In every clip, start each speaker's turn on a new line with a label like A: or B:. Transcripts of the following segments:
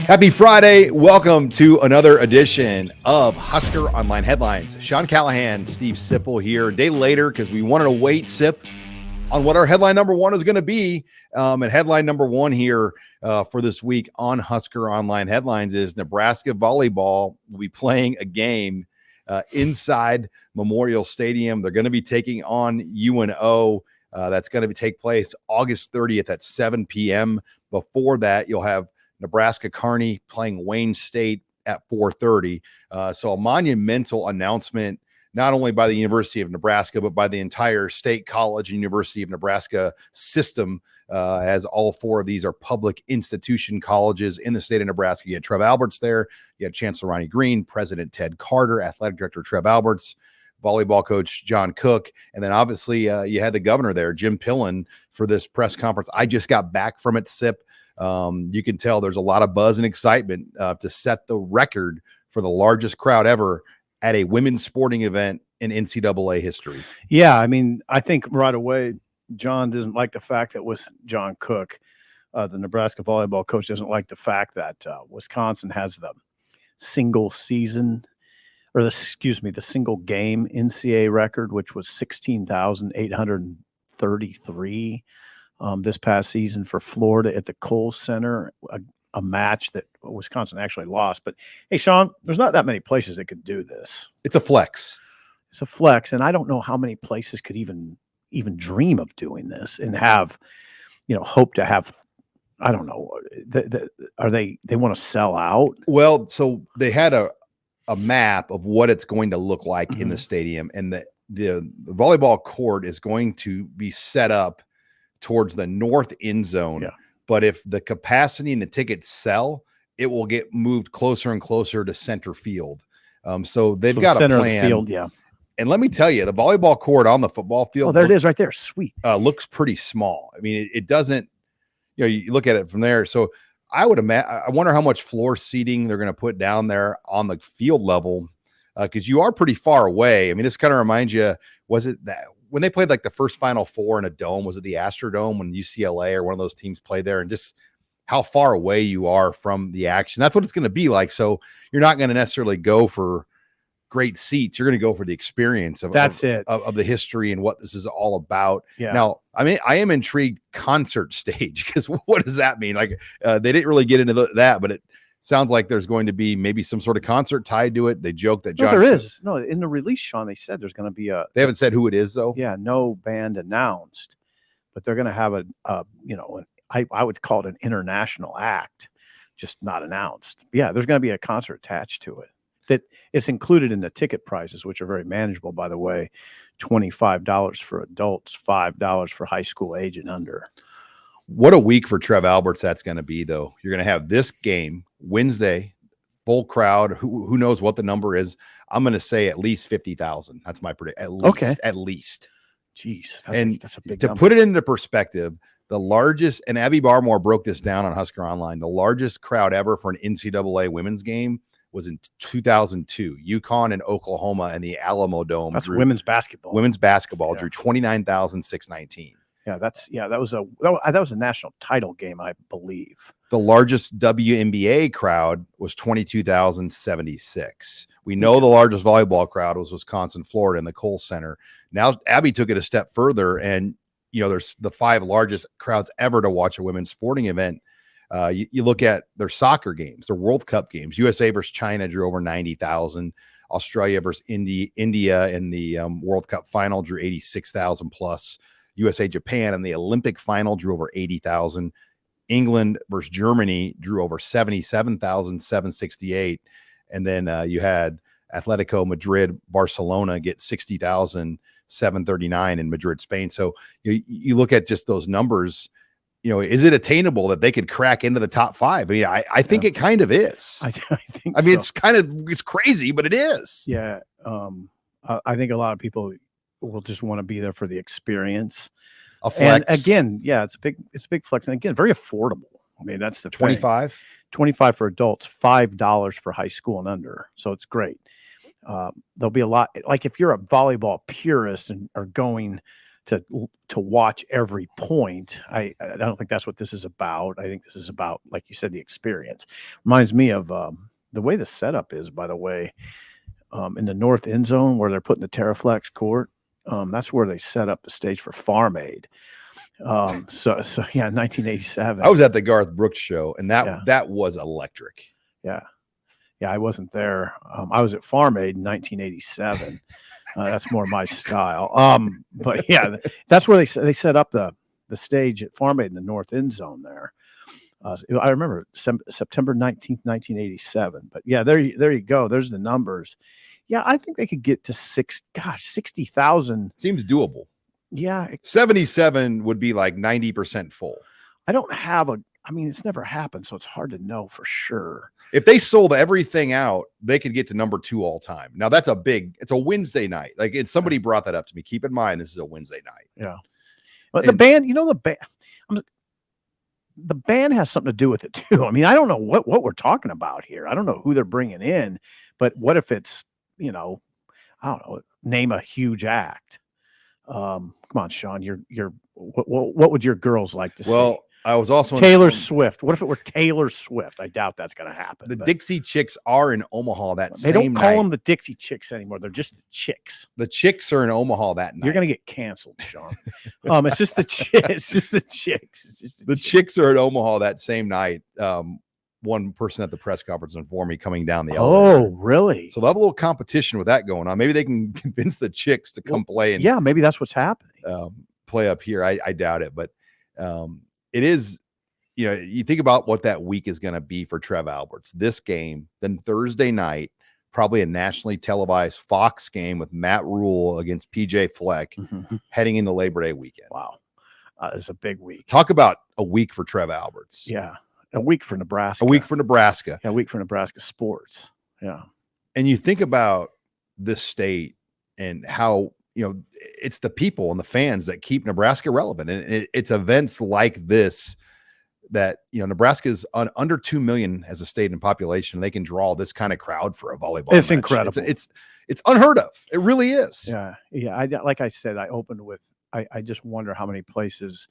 A: Happy Friday. Welcome to another edition of Husker Online Headlines. Sean Callahan, Steve Sipple here. A day later because we wanted to wait, Sip, on what our headline number one is going to be. And headline number one here for this week on Husker Online Headlines is Nebraska Volleyball will be playing a game inside Memorial Stadium. They're going to be taking on UNO. That's going to take place August 30th at 7 p.m. Before that, you'll have Nebraska Kearney playing Wayne State at 4:30. So a monumental announcement, not only by the University of Nebraska, but by the entire State College and University of Nebraska system, as all four of these are public institution colleges in the state of Nebraska. You had Trev Alberts there. You had Chancellor Ronnie Green, President Ted Carter, Athletic Director Trev Alberts, volleyball coach John Cook, and then obviously you had the governor there, Jim Pillen, for this press conference. I just got back from it, Sip. You can tell there's a lot of buzz and excitement to set the record for the largest crowd ever at a women's sporting event in NCAA history.
B: Yeah, I mean, I think right away, John doesn't like the fact that with John Cook, the Nebraska volleyball coach, doesn't like the fact that Wisconsin has the single season or the single game NCAA record, which was 16,833 this past season for Florida at the Kohl Center, a match that Wisconsin actually lost. But hey, Sean, there's not that many places that could do this.
A: It's a flex.
B: It's a flex, and I don't know how many places could even dream of doing this and have, hope to have. I don't know. They want to sell out?
A: Well, so they had a map of what it's going to look like in the stadium, and the volleyball court is going to be set up towards the north end zone.
B: Yeah.
A: But if the capacity and the tickets sell, it will get moved closer and closer to center field. So they've got a plan.
B: Field, yeah.
A: And let me tell you, the volleyball court on the football field.
B: Oh, there it is right there. Sweet.
A: Looks pretty small. I mean, it doesn't, you look at it from there. So I would imagine, I wonder how much floor seating they're going to put down there on the field level, because you are pretty far away. I mean, this kind of reminds you, was it that when they played like the first Final Four in a dome, was it the Astrodome when UCLA or one of those teams played there, and just how far away you are from the action? That's what it's going to be like. So you're not going to necessarily go for great seats. You're going to go for the experience of the history and what this is all about.
B: Yeah.
A: Now, I mean, I am intrigued concert stage, because what does that mean? Like they didn't really get into that, but it sounds like there's going to be maybe some sort of concert tied to it. They joke that
B: there is. No, in the release, Sean, they said there's going to be
A: they haven't said who it is though.
B: Yeah, no band announced, but they're going to have I would call it an international act, just not announced. Yeah, there's going to be a concert attached to it that is included in the ticket prices, which are very manageable, by the way. $25 for adults, $5 for high school age and under.
A: What a week for Trev Alberts that's going to be, though. You're going to have this game Wednesday, full crowd. Who knows what the number is? I'm going to say at least 50,000. That's my prediction. At least. Okay. At least.
B: Jeez, that's a big
A: to
B: number.
A: Put it into perspective, the largest, and Abby Barmore broke this down on Husker Online, the largest crowd ever for an NCAA women's game was in 2002, UConn and Oklahoma and the Alamo Dome.
B: That's women's basketball.
A: Women's basketball drew 29,619.
B: Yeah, that was a national title game, I believe.
A: The largest WNBA crowd was 22,076. We know the largest volleyball crowd was Wisconsin, Florida in the Kohl Center. Now Abby took it a step further, and there's the 5 largest crowds ever to watch a women's sporting event. You look at their soccer games, their World Cup games. USA versus China drew over 90,000. Australia versus India in the World Cup final drew 86,000 plus. USA Japan in the Olympic final drew over 80,000. England versus Germany drew over 77,768. And then you had Atletico Madrid, Barcelona get 60,739 in Madrid, Spain. So you look at just those numbers. Is it attainable that they could crack into the top 5? I mean, I think it kind of is.
B: I think.
A: I mean, it's crazy, but it is.
B: Yeah. I think a lot of people will just want to be there for the experience.
A: A flex.
B: And again, yeah, it's a big flex. And again, very affordable. I mean, that's the
A: 25,
B: 25 for adults, $5 for high school and under. So it's great. There'll be a lot, like if you're a volleyball purist and are going to watch every point. I don't think that's what this is about. I think this is about, like you said, the experience. Reminds me of the way the setup is, by the way, in the north end zone where they're putting the Terraflex court. That's where they set up the stage for Farm Aid. So yeah, 1987.
A: I was at the Garth Brooks show, and
B: Yeah.
A: that was electric.
B: Yeah. Yeah, I wasn't there. I was at Farm Aid in 1987. That's more my style. But yeah, that's where they set up the stage at Farm Aid in the north end zone there. I remember September 19th, 1987. But yeah, there you go. There's the numbers. Yeah, I think they could get to 60,000.
A: Seems doable.
B: Yeah.
A: 77 would be like 90% full.
B: I don't have it's never happened, so it's hard to know for sure.
A: If they sold everything out, they could get to number 2 all time. Now it's a Wednesday night. Like somebody brought that up to me. Keep in mind, this is a Wednesday night.
B: Yeah. But the band, the band has something to do with it too. I mean, I don't know what we're talking about here. I don't know who they're bringing in, but what if it's, I don't know, name a huge act. Come on, Sean, what would your girls like to see?
A: I was also
B: Taylor Swift. What if it were Taylor Swift? I doubt that's going to happen.
A: The Dixie Chicks are in Omaha that same night.
B: They don't call them the Dixie Chicks anymore. They're just the Chicks.
A: The Chicks are in Omaha that night.
B: You're going to get canceled, Sean. It's just the It's just the Chicks.
A: The Chicks are in Omaha that same night. One person at the press conference informed me coming down the elevator.
B: Oh, really?
A: So they'll have a little competition with that going on. Maybe they can convince the Chicks to come play. And,
B: yeah, maybe that's what's happening.
A: Play up here. I doubt it, but it is, you think about what that week is going to be for Trev Alberts. This game, then Thursday night, probably a nationally televised Fox game with Matt Rule against PJ Fleck heading into Labor Day weekend.
B: Wow. It's a big week.
A: Talk about a week for Trev Alberts.
B: Yeah. A week for Nebraska.
A: A week for Nebraska.
B: Yeah, a week for Nebraska sports. Yeah.
A: And you think about this state and how, it's the people and the fans that keep Nebraska relevant. And it's events like this that, Nebraska is under 2 million as a state in population. They can draw this kind of crowd for a volleyball
B: It's
A: match.
B: incredible.
A: It's unheard of. It really is.
B: Yeah. Yeah. Like I said, I opened with, I just wonder how many places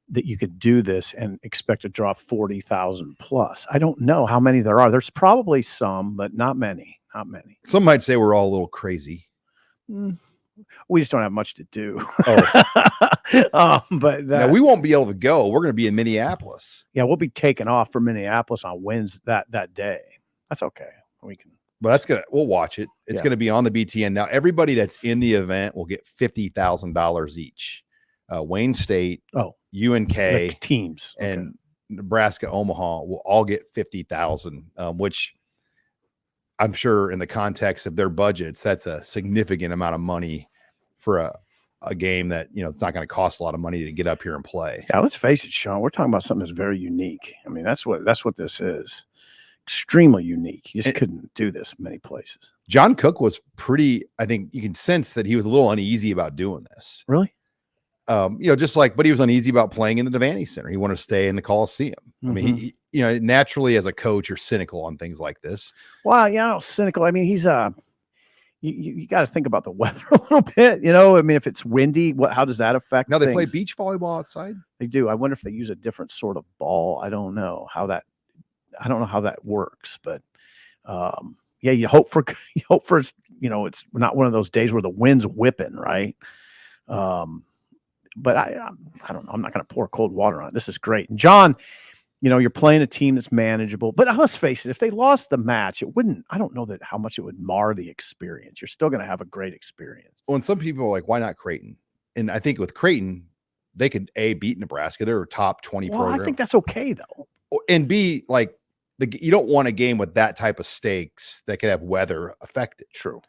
B: that you could do this and expect to draw 40,000 plus. I don't know how many there are. There's probably some, but not many. Not many.
A: Some might say we're all a little crazy.
B: We just don't have much to do.
A: But now we won't be able to go. We're going to be in Minneapolis.
B: Yeah, we'll be taking off from Minneapolis on Wednesday that day. That's okay. We can.
A: But we'll watch it. It's going to be on the BTN. Now, everybody that's in the event will get $50,000 each. Wayne State, UNK
B: teams,
A: and Nebraska Omaha will all get $50,000, which I'm sure in the context of their budgets, that's a significant amount of money for a game that, it's not going to cost a lot of money to get up here and play.
B: Yeah, let's face it, Sean, we're talking about something that's very unique. I mean, that's what this is. Extremely unique. You just couldn't do this many places.
A: John Cook was I think you can sense that he was a little uneasy about doing this.
B: Really?
A: But he was uneasy about playing in the Devaney Center. He wanted to stay in the Coliseum. I mean, naturally as a coach, you're cynical on things like this.
B: Well, yeah, cynical. I mean, he's you got to think about the weather a little bit. I mean, if it's windy, how does that affect?
A: Now they play beach volleyball outside.
B: They do. I wonder if they use a different sort of ball. I don't know how that works, but yeah, you hope for it's not one of those days where the wind's whipping, right? But I don't know. I'm not going to pour cold water on it. This is great. And John, you're playing a team that's manageable. But let's face it, if they lost the match, I don't know how much it would mar the experience. You're still going to have a great experience.
A: Well, and some people are like, why not Creighton? And I think with Creighton, they could beat Nebraska. They're a top 20 program.
B: I think that's okay, though.
A: And B, you don't want a game with that type of stakes that could have weather affected.
B: True.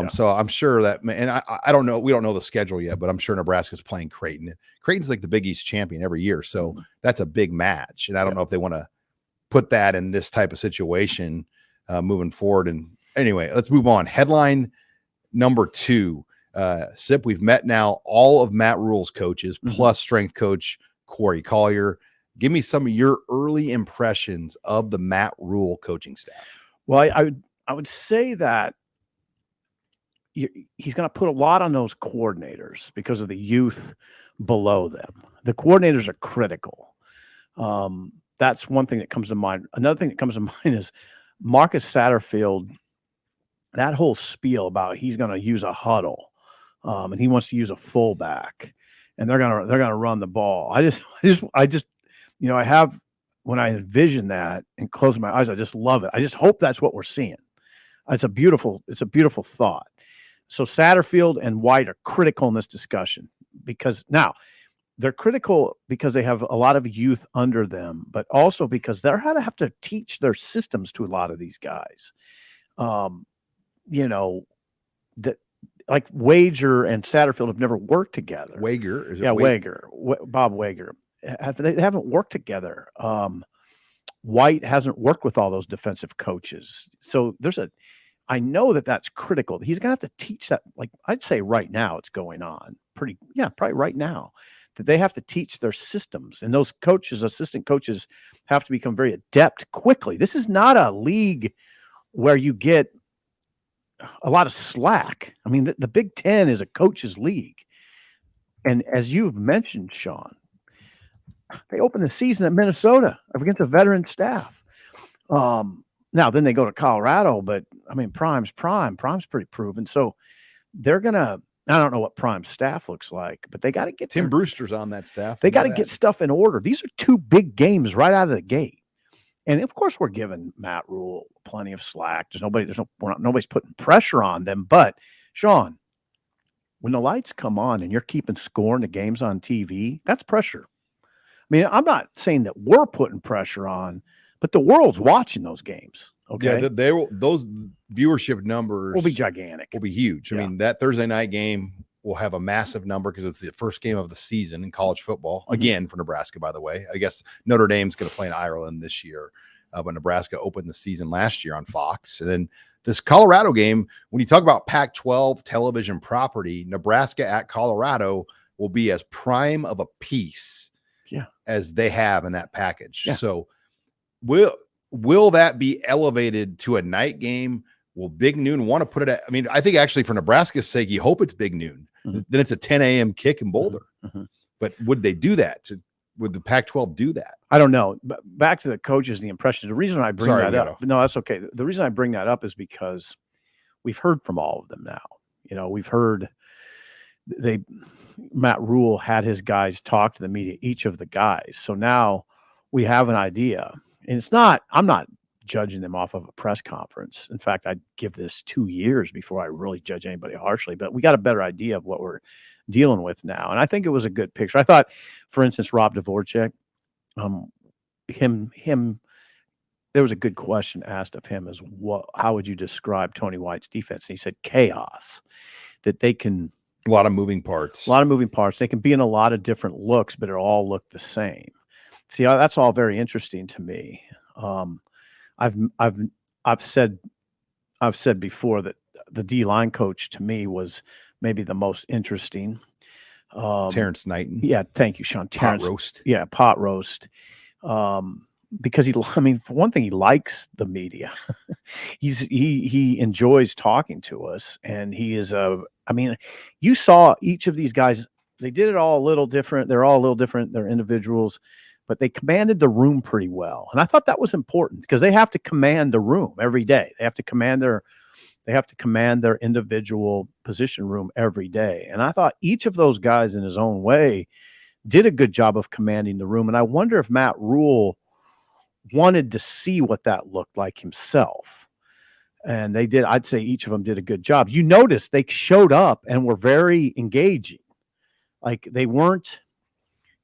A: So I'm sure that, and I don't know, we don't know the schedule yet, but I'm sure Nebraska's playing Creighton. Creighton's like the Big East champion every year. So that's a big match. And I don't know if they want to put that in this type of situation moving forward. And anyway, let's move on. Headline number 2, Sip, we've met now all of Matt Rule's coaches plus strength coach Corey Collier. Give me some of your early impressions of the Matt Rule coaching staff.
B: Well, I would say that he's going to put a lot on those coordinators because of the youth below them. The coordinators are critical. That's one thing that comes to mind. Another thing that comes to mind is Marcus Satterfield. That whole spiel about he's going to use a huddle, and he wants to use a fullback, and they're gonna run the ball. I just, I have, when I envision that and close my eyes, I just love it. I just hope that's what we're seeing. It's a beautiful thought. So Satterfield and White are critical in this discussion because now they're critical because they have a lot of youth under them, but also because they're going to have to teach their systems to a lot of these guys. That like Wager and Satterfield have never worked together.
A: Wager,
B: Bob Wager. They haven't worked together. White hasn't worked with all those defensive coaches. So I know that's critical. He's going to have to teach that. Like I'd say right now it's going on probably right now that they have to teach their systems, and those coaches, assistant coaches have to become very adept quickly. This is not a league where you get a lot of slack. I mean, the Big Ten is a coach's league. And as you've mentioned, Sean, they opened the season at Minnesota against a veteran staff. Now, then they go to Colorado, but I mean, Prime's Prime. Prime's pretty proven. So they're going to, I don't know what Prime's staff looks like, but they got to get
A: Tim Brewster's on that staff.
B: They got to get stuff in order. These are two big games right out of the gate. And of course, we're giving Matt Rule plenty of slack. Nobody's putting pressure on them. But Sean, when the lights come on and you're keeping score in the games on TV, that's pressure. I mean, I'm not saying that we're putting pressure on, but the world's watching those games. Okay,
A: yeah, those viewership numbers
B: will be gigantic.
A: Will be huge. Yeah. I mean, that Thursday night game will have a massive number because it's the first game of the season in college football, again, for Nebraska, by the way. I guess Notre Dame's going to play in Ireland this year, but Nebraska opened the season last year on Fox. And then this Colorado game, when you talk about Pac-12 television property, Nebraska at Colorado will be as prime of a piece as they have in that package. Yeah. So will that be elevated to a night game? Will Big Noon want to put it at? I mean, I think actually for Nebraska's sake, you hope it's Big Noon. Then it's a 10 a.m. kick in Boulder. But would they do that? Would the Pac-12 do that?
B: I don't know. But back to the coaches, the impressions. The reason I bring that up, no, that's okay. The reason I bring that up is because we've heard from all of them now. We've heard Matt Rule had his guys talk to the media, each of the guys. So now we have an idea. And I'm not judging them off of a press conference. In fact, I'd give this 2 years before I really judge anybody harshly, but we got a better idea of what we're dealing with now. And I think it was a good picture. I thought, for instance, Rob Dvorak, there was a good question asked of him how would you describe Tony White's defense? And he said chaos, that they can.
A: A lot of moving parts.
B: They can be in a lot of different looks, but it all look the same. See, that's all very interesting to me. I've said before that the D-line coach to me was maybe the most interesting.
A: Terrence Knighton.
B: Yeah, thank you, Sean.
A: Pot roast.
B: Yeah, pot roast. Because for one thing, he likes the media. he enjoys talking to us, and he is you saw each of these guys. They did it all a little different. They're all a little different. They're individuals, but they commanded the room pretty well. And I thought that was important because they have to command the room every day. They have to command their individual position room every day. And I thought each of those guys in his own way did a good job of commanding the room. And I wonder if Matt Rule wanted to see what that looked like himself. And they did. I'd say each of them did a good job. You notice they showed up and were very engaging. Like they weren't,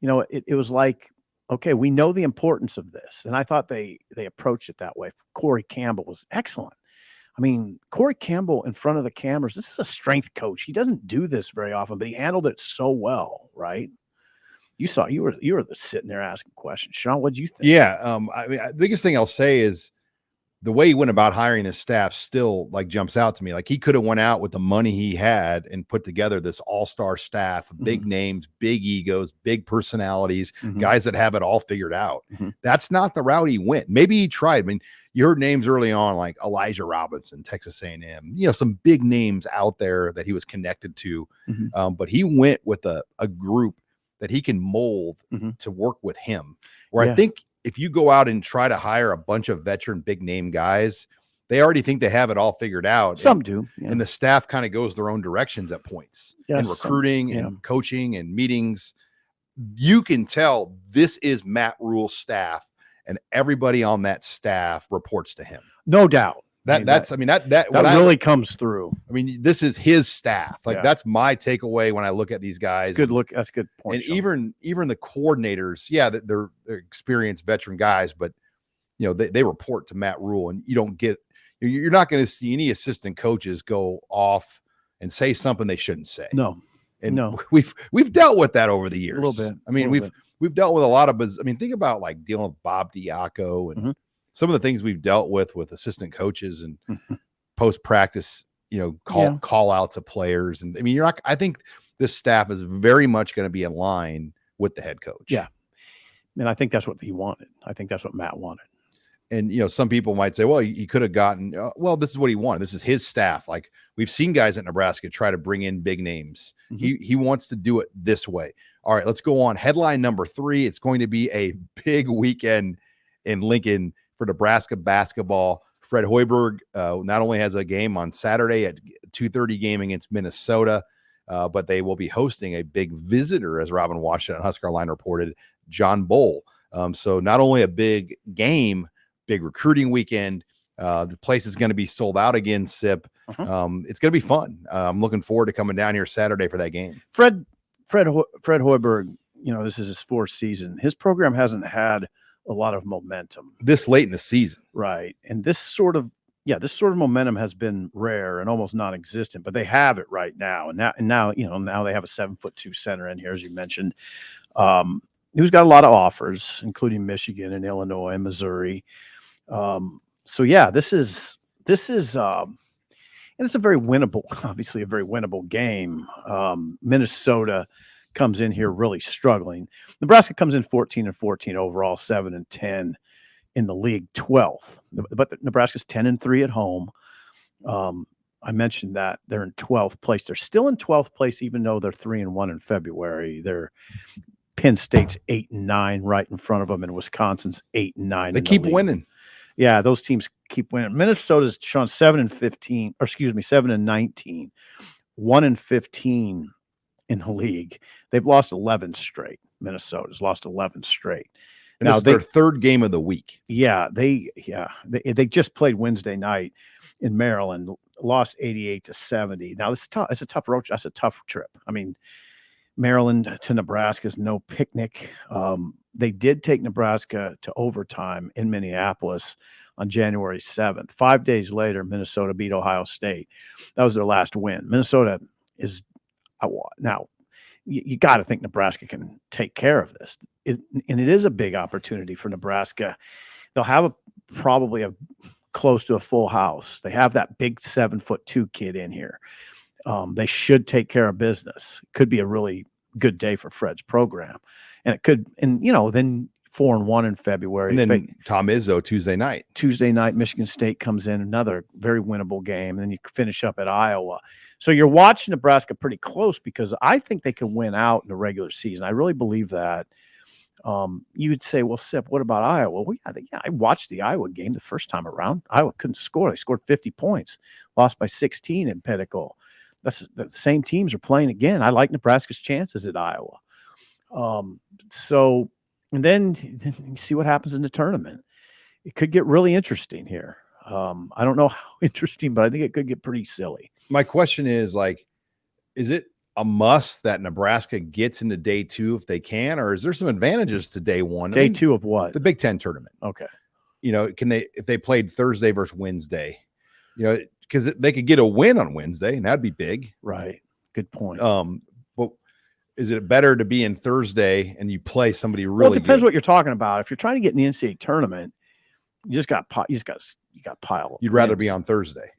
B: it was like, okay, we know the importance of this. And I thought they approached it that way. Corey Campbell was excellent. I mean, Corey Campbell in front of the cameras, this is a strength coach. He doesn't do this very often, but he handled it so well, right? You were sitting there asking questions. Sean, what'd you think?
A: Yeah. The biggest thing I'll say is the way he went about hiring his staff still like jumps out to me. Like he could have went out with the money he had and put together this all-star staff, big names, big egos, big personalities, guys that have it all figured out. That's not the route he went. Maybe he tried. I mean, you heard names early on like Elijah Robinson, Texas A&M, some big names out there that he was connected to. But he went with a group that he can mold to work with him. Where I think if you go out and try to hire a bunch of veteran big name guys, they already think they have it all figured out.
B: Some do. Yeah.
A: And the staff kind of goes their own directions at points in recruiting and coaching and meetings. You can tell this is Matt Rule's staff, and everybody on that staff reports to him.
B: No doubt.
A: That
B: really comes through.
A: I mean, this is his staff. Like that's my takeaway when I look at these guys.
B: Good look. That's a good point.
A: And even the coordinators, they're experienced veteran guys, but they report to Matt Rule, and you're not going to see any assistant coaches go off and say something they shouldn't say.
B: No.
A: We've dealt with that over the years.
B: A little bit.
A: I mean, we've dealt with a lot of. I mean, think about like dealing with Bob Diaco and some of the things we've dealt with assistant coaches and post practice, call out to players. And I mean, I think this staff is very much going to be in line with the head coach.
B: Yeah. And I think that's what he wanted. I think that's what Matt wanted.
A: And, some people might say, well, he could have gotten, this is what he wanted. This is his staff. Like we've seen guys at Nebraska try to bring in big names. He wants to do it this way. All right, let's go on. Headline number 3. It's going to be a big weekend in Lincoln for Nebraska basketball. Fred Hoiberg not only has a game on Saturday at 2:30 game against Minnesota, but they will be hosting a big visitor, as Robin Washington Husker Online reported, John Bowl. So not only a big game, big recruiting weekend. The place is going to be sold out again, Sip. It's going to be fun. I'm looking forward to coming down here Saturday for that game.
B: Fred Hoiberg, this is his 4th season. His program hasn't had a lot of momentum
A: this late in the season.
B: Right. And this sort of momentum has been rare and almost non-existent, but they have it right now. And now they have a 7'2" center in here, as you mentioned, who's got a lot of offers, including Michigan and Illinois and Missouri. This is and it's a very winnable, obviously a very winnable game. Minnesota comes in here really struggling. Nebraska comes in 14-14 overall, 7-10 in the league, 12th. But Nebraska's 10-3 at home. I mentioned that they're in 12th place. They're still in 12th place, even though they're 3-1 in February. They're Penn State's 8-9 right in front of them, and Wisconsin's 8-9.
A: They keep winning.
B: Yeah, those teams keep winning. Minnesota's shown 7-19, 1-15 in the league. They've lost 11 straight. Minnesota's lost 11 straight.
A: And now their 3rd game of the week.
B: Yeah, they just played Wednesday night in Maryland, lost 88-70. Now it's tough. It's a tough road. That's a tough trip. I mean, Maryland to Nebraska is no picnic. They did take Nebraska to overtime in Minneapolis on January 7th. 5 days later, Minnesota beat Ohio State. That was their last win. Minnesota is now. You got to think Nebraska can take care of this. And it is a big opportunity for Nebraska. They'll have probably close to a full house. They have that big 7'2" kid in here. They should take care of business. Could be a really good day for Fred's program. And it could, then 4-1 in February.
A: And then Tom Izzo Tuesday night,
B: Michigan State comes in, another very winnable game. And then you finish up at Iowa. So you're watching Nebraska pretty close because I think they can win out in the regular season. I really believe that. You would say, well, Sip, what about Iowa? Well, I watched the Iowa game the first time around. Iowa couldn't score. They scored 50 points, lost by 16 in Pinnacle. That's the same teams are playing again. I like Nebraska's chances at Iowa. And then you see what happens in the tournament. It could get really interesting here. I don't know how interesting, but I think it could get pretty silly.
A: My question is, is it a must that Nebraska gets into day 2 if they can, or is there some advantages to day 1?
B: Day 2 of what?
A: The Big Ten tournament.
B: Okay.
A: Can they, if they played Thursday versus Wednesday, because they could get a win on Wednesday and that'd be big.
B: Right. Good point.
A: But is it better to be in Thursday and you play somebody really
B: Well, it depends
A: good?
B: what you're talking about. If you're trying to get in the NCAA tournament, You got pile.
A: You'd rather be on Thursday.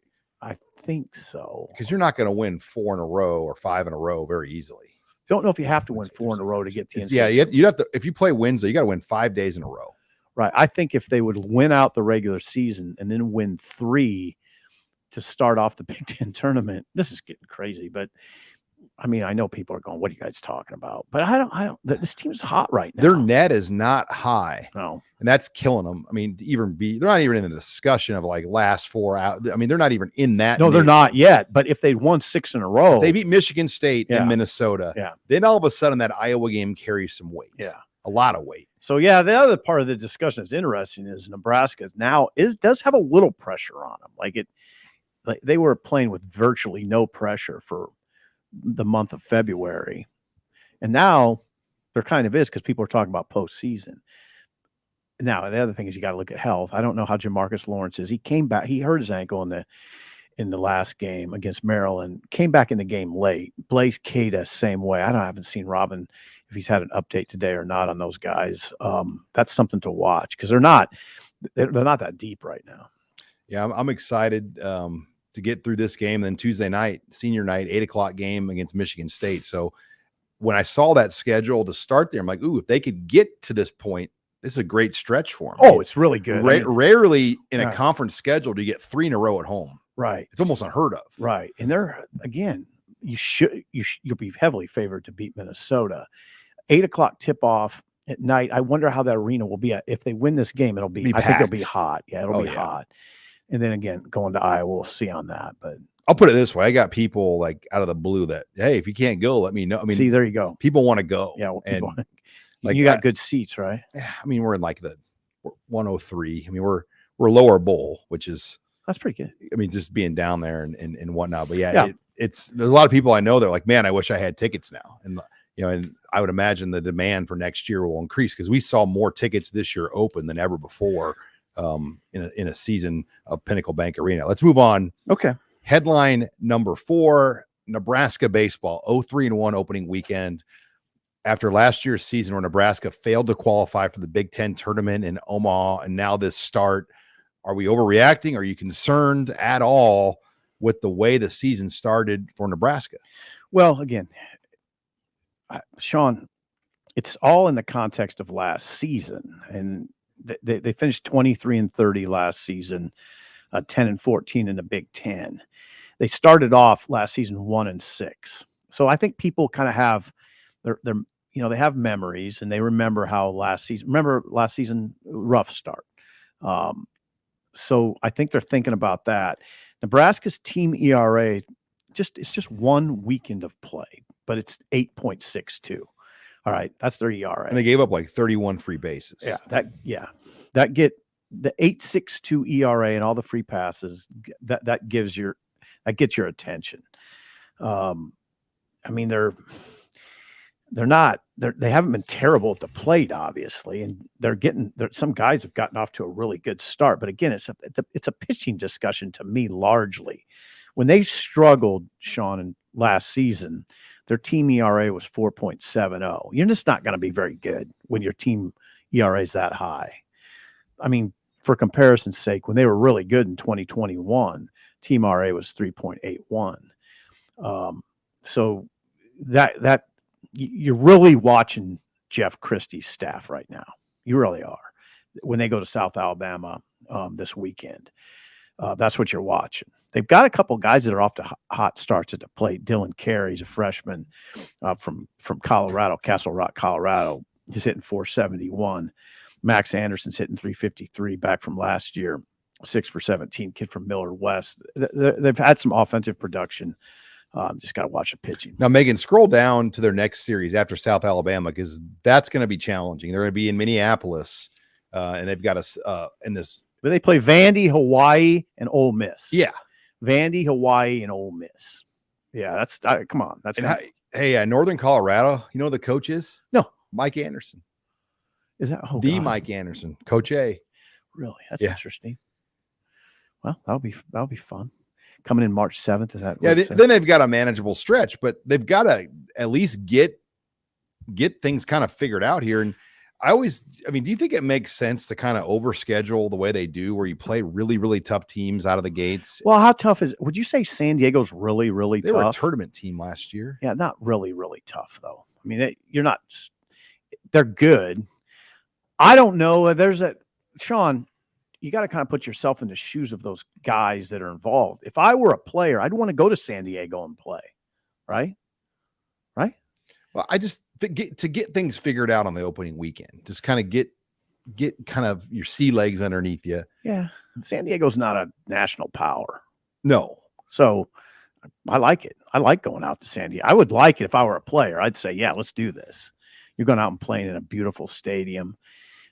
B: I think so,
A: because you're not going to win 4 in a row or 5 in a row very easily.
B: Don't know if you have to win 4 in a row to get the NCAA.
A: Yeah, you have to. If you play Wednesday, you got to win 5 days in a row.
B: Right. I think if they would win out the regular season and then win 3 to start off the Big Ten tournament, this is getting crazy. But I mean, I know people are going, "What are you guys talking about?" But I don't. This team's hot right now.
A: Their net is not high.
B: No,
A: and that's killing them. I mean, they're not even in the discussion of like last 4 out. I mean, they're not even in that.
B: No, they're not yet. But if they'd won 6 in a row,
A: if they beat Michigan State and Minnesota.
B: Yeah.
A: Then all of a sudden that Iowa game carries some weight.
B: Yeah,
A: a lot of weight.
B: So yeah, the other part of the discussion that's interesting is Nebraska now does have a little pressure on them. Like they were playing with virtually no pressure for the month of February, and now there kind of is because people are talking about postseason. Now the other thing is you got to look at health. I don't know how Jamarcus Lawrence is. He came back. He hurt his ankle in the last game against Maryland. Came back in the game late. Blaise Cada same way. I haven't seen Robin if he's had an update today or not on those guys. That's something to watch because they're not that deep right now.
A: Yeah, I'm excited to get through this game. Then Tuesday night, senior night, 8:00 game against Michigan State. So when I saw that schedule to start there, I'm like, ooh, if they could get to this point, this is a great stretch for them.
B: Oh, it's really good.
A: Rarely in a conference schedule do you get 3 in a row at home.
B: Right.
A: It's almost unheard of.
B: Right. And they're, again, you'll be heavily favored to beat Minnesota. 8:00 tip off at night. I wonder how that arena will be. If they win this game, I think it'll be hot. Yeah, it'll be hot. And then again, going to Iowa, we'll see on that. But
A: I'll put it this way: I got people like out of the blue that, hey, if you can't go, let me know. I mean,
B: see, there you go.
A: People want to go.
B: Yeah, well,
A: and
B: like you got good seats, right?
A: Yeah, I mean, we're in like the 103. I mean, we're lower bowl, which is
B: that's pretty good.
A: I mean, just being down there and whatnot. But there's a lot of people I know that are like, man, I wish I had tickets now. And and I would imagine the demand for next year will increase because we saw more tickets this year open than ever before. In a season of Pinnacle Bank Arena. Let's move on.
B: Okay.
A: Headline number 4, Nebraska baseball, 0-3-1 opening weekend. After last year's season where Nebraska failed to qualify for the Big Ten tournament in Omaha, and now this start, are we overreacting? Are you concerned at all with the way the season started for Nebraska?
B: Well, again, Sean, it's all in the context of last season, and they finished 23-30 last season, 10-14 in the Big Ten. They started off last season 1-6. So I think people kind of have they have memories and they remember how last season rough start. So I think they're thinking about that. Nebraska's team ERA it's just 1 weekend of play, but it's 8.62. All right, that's their ERA.
A: And they gave up like 31 free bases.
B: That get the 8.62 ERA and all the free passes. That gets your attention. I mean, they haven't been terrible at the plate, obviously, and some guys have gotten off to a really good start. But again, it's a pitching discussion to me largely. When they struggled, Sean, in last season, their team ERA was 4.70. You're just not going to be very good when your team ERA is that high. I mean, for comparison's sake, when they were really good in 2021, team ERA was 3.81. So that you're really watching Jeff Christie's staff right now. You really are. When they go to South Alabama this weekend, that's what you're watching. They've got a couple guys that are off to hot starts at the plate. Dylan Carey's a freshman from Colorado, Castle Rock, Colorado. He's hitting 471. Max Anderson's hitting 353 back from last year, 6 for 17. Kid from Miller West. They've had some offensive production. Just got to watch the pitching.
A: Now, Megan, scroll down to their next series after South Alabama because that's going to be challenging. They're going to be in Minneapolis, and they've got in this.
B: But they play Vandy, Hawaii, and Ole Miss.
A: Yeah.
B: Vandy, Hawaii, and Ole Miss. Yeah, that's come on. That's
A: Northern Colorado. You know who the coach is?
B: No,
A: Mike Anderson.
B: Is that
A: Mike Anderson, Coach A?
B: Really? That's interesting. Well, that'll be fun. Coming in March 7th. Is that?
A: Yeah. Then they've got a manageable stretch, but they've got to at least get things kind of figured out here. And I mean, do you think it makes sense to kind of overschedule the way they do, where you play really, really tough teams out of the gates?
B: Well, how tough is it? Would you say San Diego's really, really
A: They were a
B: tough?
A: tournament team last year.
B: Yeah, not really, really tough though. I mean, you're not. They're good. I don't know. Sean. You got to kind of put yourself in the shoes of those guys that are involved. If I were a player, I'd want to go to San Diego and play, right? Right.
A: Well, I just to get things figured out on the opening weekend, just kind of get kind of your sea legs underneath you.
B: Yeah. San Diego's not a national power.
A: No.
B: So I like it. I like going out to San Diego. I would like it if I were a player. I'd say, yeah, let's do this. You're going out and playing in a beautiful stadium.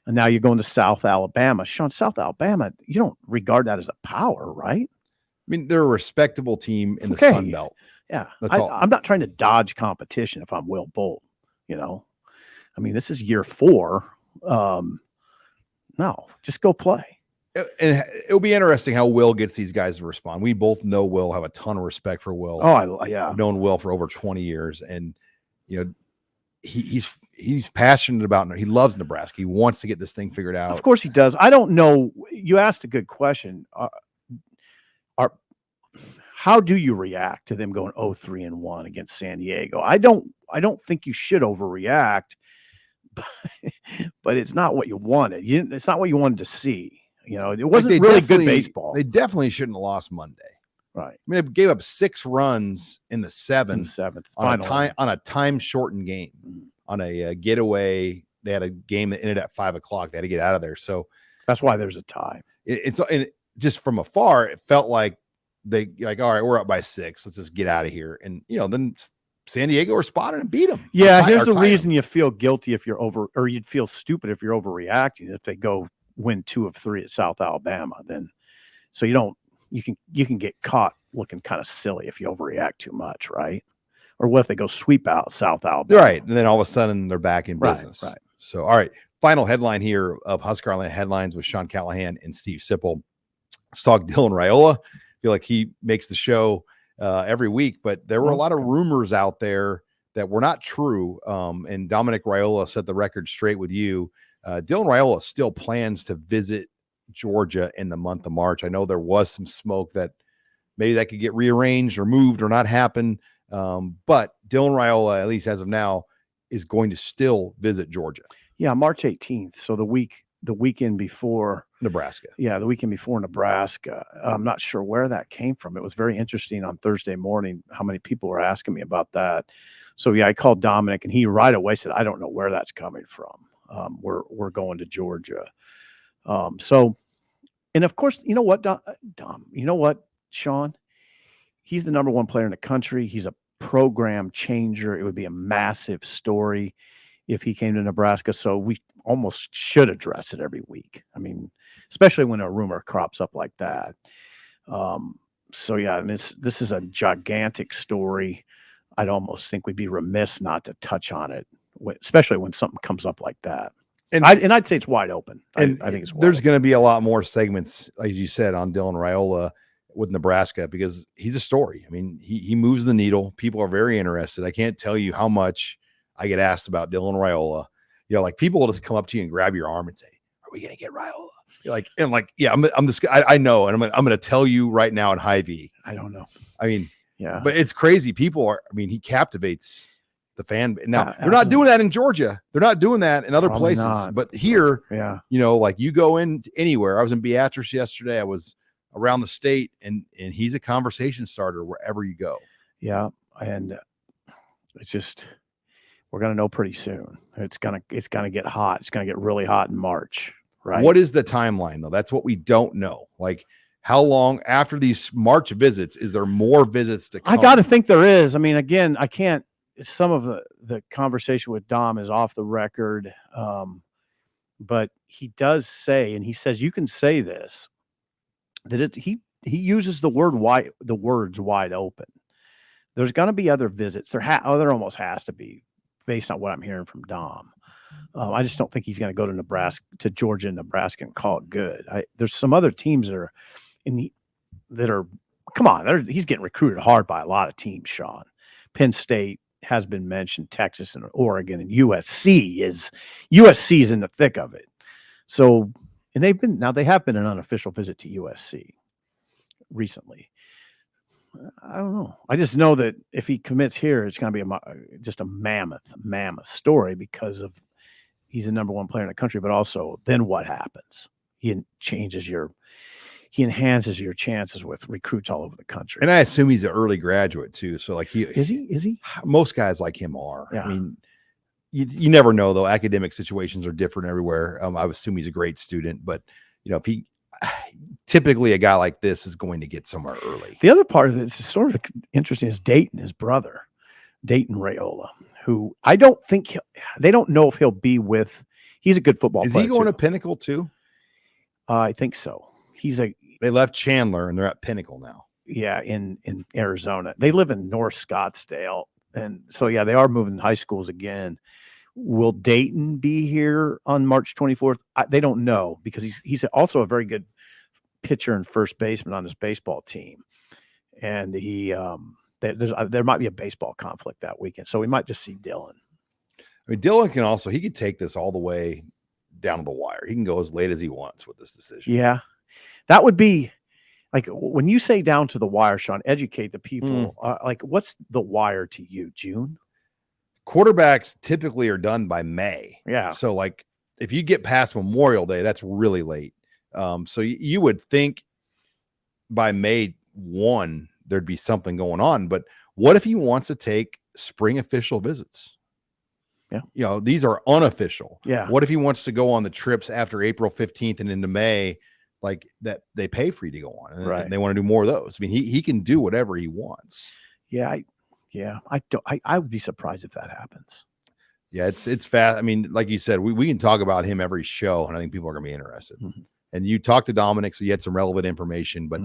B: And now you're going to South Alabama. Sean, South Alabama, you don't regard that as a power, right?
A: I mean, they're a respectable team in the Sun Belt.
B: Yeah.
A: That's all.
B: I'm not trying to dodge competition if I'm Will Bolt, I mean, this is year 4. No, just go play.
A: And it'll be interesting how Will gets these guys to respond. We both know Will, have a ton of respect for Will.
B: Oh, yeah.
A: I've known Will for over 20 years. And, he's passionate about it. He loves Nebraska. He wants to get this thing figured out.
B: Of course he does. I don't know. You asked a good question. How do you react to them going 0-3-1 against San Diego? I don't think you should overreact, but it's not what you wanted. It's not what you wanted to see. It wasn't really good baseball.
A: They definitely shouldn't have lost Monday.
B: Right.
A: I mean, they gave up 6 runs in the seventh on a time shortened game.
B: Mm-hmm.
A: On a getaway. They had a game that ended at 5:00. They had to get out of there. So
B: that's why there's a tie.
A: It's just from afar, it felt like all right, we're up by 6. Let's just get out of here. And, then San Diego responded and beat them.
B: Yeah. Here's the reason you feel guilty if you're or you'd feel stupid if you're overreacting. If they go win 2 of 3 at South Alabama, then so you can get caught looking kind of silly if you overreact too much, right? Or what if they go sweep out South Alabama?
A: Right. And then all of a sudden they're back in business.
B: Right.
A: So, all right. Final headline here of Husker Online Headlines with Sean Callahan and Steve Sipple. Let's talk Dylan Raiola. I feel like he makes the show every week, but there were a lot of rumors out there that were not true. And Dominic Raiola set the record straight with you. Dylan Raiola still plans to visit Georgia in the month of March. I know there was some smoke that maybe that could get rearranged or moved or not happen. But Dylan Raiola, at least as of now, is going to still visit Georgia.
B: Yeah, March 18th. So the weekend before
A: Nebraska.
B: Yeah, the weekend before Nebraska. I'm not sure where that came from. It was very interesting on Thursday morning how many people were asking me about that. So yeah, I called Dominic and he right away said, I don't know where that's coming from. We're going to Georgia. And of course, you know what, Dom, you know what, Sean? He's the number 1 player in the country. He's a program changer. It would be a massive story if he came to Nebraska. So we almost should address it every week. I mean, especially when a rumor crops up like that. So yeah, and this is a gigantic story. I'd almost think we'd be remiss not to touch on it, especially when something comes up like that. And I'd say it's wide open. I think it's wide
A: there's
B: open.
A: going to be a lot more segments, like you said, on Dylan Raiola with Nebraska because he's a story. I mean, he moves the needle. People are very interested. I can't tell you how much I get asked about Dylan Raiola. Like people will just come up to you and grab your arm and say, "Are we going to get Raiola?" You're like, and like, yeah, I'm just, I know, and I'm going to tell you right now in Hy-Vee.
B: I don't know.
A: I mean,
B: yeah,
A: but it's crazy. People are. I mean, he captivates the fan. Now they're not doing that in Georgia. They're not doing that in other places.
B: Not.
A: But here,
B: yeah,
A: like you go in anywhere. I was in Beatrice yesterday. I was around the state, and he's a conversation starter wherever you go.
B: Yeah, and it's just we're gonna know pretty soon. It's gonna get hot. It's gonna get really hot in March. Right.
A: What is the timeline though? That's what we don't know. Like how long after these March visits is there more visits to come?
B: I got to think there is. I mean, again, I can't. Some of the conversation with Dom is off the record, but he does say, and he says you can say this, that he uses the words wide open. There's going to be other visits. There almost has to be, based on what I'm hearing from Dom. I just don't think he's going to go to Georgia and Nebraska and call it good. There's some other teams that are come on. He's getting recruited hard by a lot of teams. Sean, Penn State has been mentioned, Texas and Oregon and USC's in the thick of it. So, and they have been an unofficial visit to USC recently. I don't know. I just know that if he commits here, it's going to be just a mammoth story because of he's the number one player in the country, but also then what happens? He enhances your chances with recruits all over the country.
A: And I assume he's an early graduate too. So like
B: is he?
A: Most guys like him are.
B: Yeah.
A: I mean, you never know though. Academic situations are different everywhere. I would assume he's a great student, but if he typically a guy like this is going to get somewhere early.
B: The other part of this is sort of interesting is Dayton, his brother, Dayton Raiola, who I don't think they don't know if he'll be with. He's a good football player.
A: Is he going to Pinnacle too?
B: I think so.
A: They left Chandler and they're at Pinnacle now.
B: Yeah, in Arizona. They live in North Scottsdale. And so, yeah, they are moving high schools again. Will Dayton be here on March 24th? They don't know because he's also a very good pitcher and first baseman on his baseball team. And there might be a baseball conflict that weekend. So we might just see Dylan.
A: I mean, Dylan he could take this all the way down to the wire. He can go as late as he wants with this decision.
B: Yeah. That would be like when you say down to the wire, Sean, educate the people. Like what's the wire to you? June?
A: Quarterbacks typically are done by May.
B: Yeah.
A: So like if you get past Memorial Day, that's really late. So you would think by May 1, there'd be something going on. But what if he wants to take spring official visits?
B: Yeah.
A: These are unofficial.
B: Yeah.
A: What if he wants to go on the trips after April 15th and into May, like that they pay for you to go on and they want to do more of those? I mean, he can do whatever he wants.
B: I would be surprised if that happens.
A: Yeah, it's fast. I mean, like you said, we can talk about him every show, and I think people are going to be interested.
B: Mm-hmm.
A: And you talked to Dominic, so you had some relevant information, but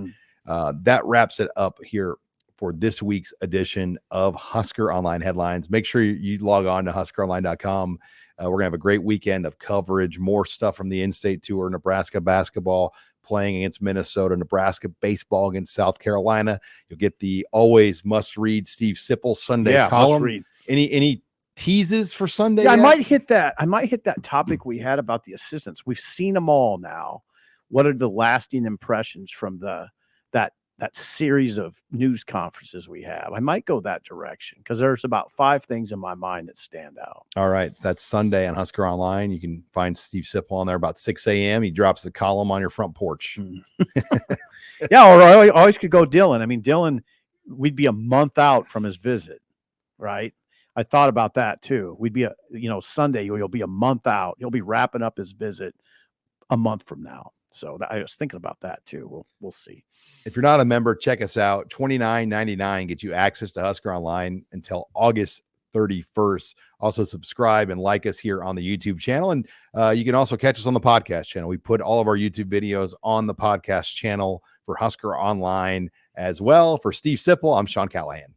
A: that wraps it up here for this week's edition of Husker Online Headlines. Make sure you log on to huskeronline.com. We're going to have a great weekend of coverage, more stuff from the in-state tour, Nebraska basketball playing against Minnesota, Nebraska baseball against South Carolina. You'll get the always must-read Steve Sipple Sunday column.
B: Must-read.
A: Any teases for Sunday?
B: Yeah, I might hit that topic we had about the assistants. We've seen them all now. What are the lasting impressions from that series of news conferences we have? I might go that direction because there's about 5 things in my mind that stand out.
A: All right. That's Sunday on Husker Online. You can find Steve Sipple on there about 6 a.m. He drops the column on your front porch.
B: Yeah, or I always could go Dylan. I mean, Dylan, we'd be a month out from his visit, right? I thought about that too. We'd be Sunday, you'll be a month out. He'll be wrapping up his visit a month from now. So I was thinking about that too. We'll see.
A: If you're not a member, check us out. $29.99 gets you access to Husker Online until August 31st. Also subscribe and like us here on the YouTube channel. And you can also catch us on the podcast channel. We put all of our YouTube videos on the podcast channel for Husker Online as well. For Steve Sipple, I'm Sean Callahan.